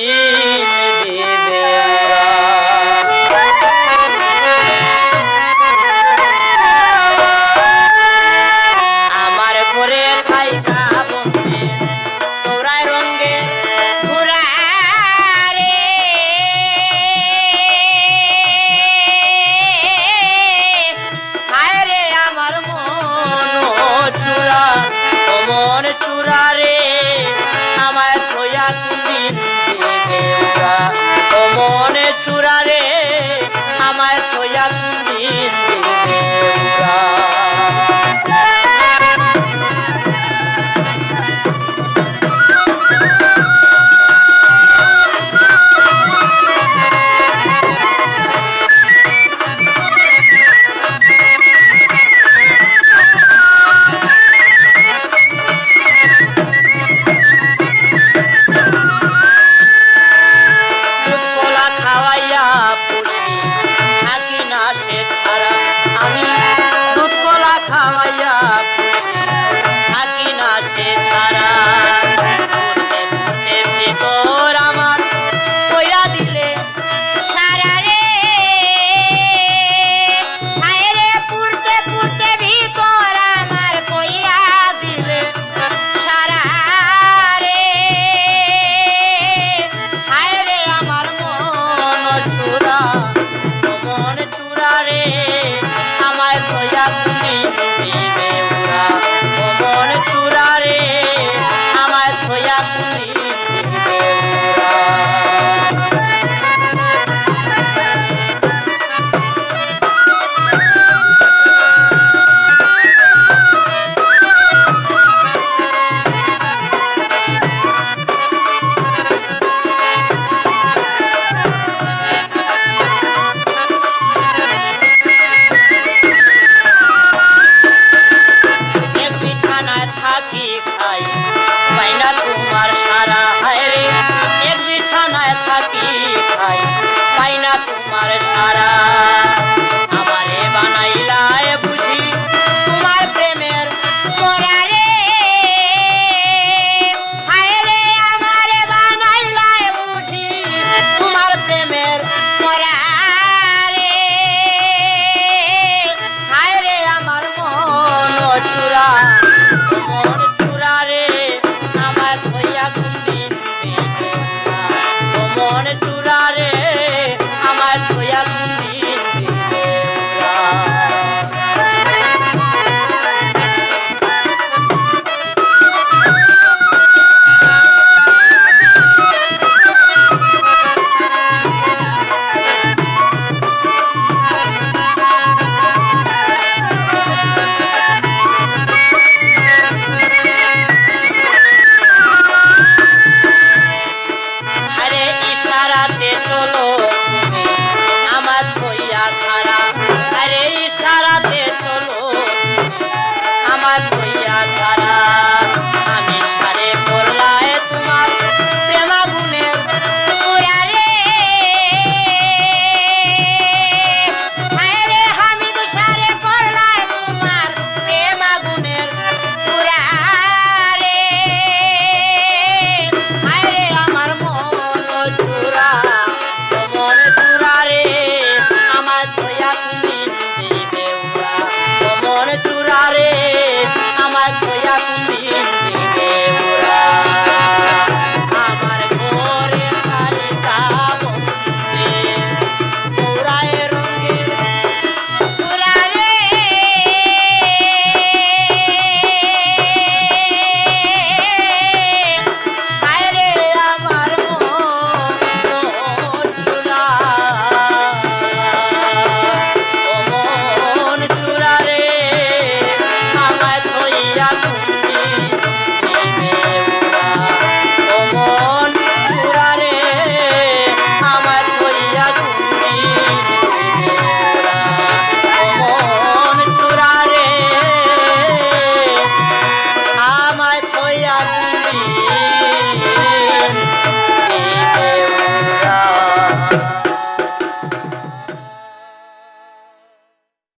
দিবে ওরা। আমার ঘরে খাইতা বন্ধে তোরাই রঙের ঘোরা রে, হায় রে আমার মন চূড়া, ও মন চূড়া রে, আমায় থইয়া কোনদিন দিবে ওরা। ও মনে চূড়া রে, আমায় থইয়া কোনদিন দিবে ওরা। খাওয়াইয়া খুশি থাকি না সে ছাড়া, পড়তে পড়তে ভিতর আমার কইরা দিলে সারা রে, হায় রে পড়তে পড়তে ভিতর আমার কইরা দিলে সারা রে, হায় রে আমার মন চূড়া, মন চূড়া রে, আমায় থইয়া দিবে ওরা। ও মন চূড়া রে, আমায় থইয়া দিবে ওরা। থাকি খাই পাই না তোমার সারা, হায় রে এক বিছানায় থাকি খাই পাই না তোমার সারা।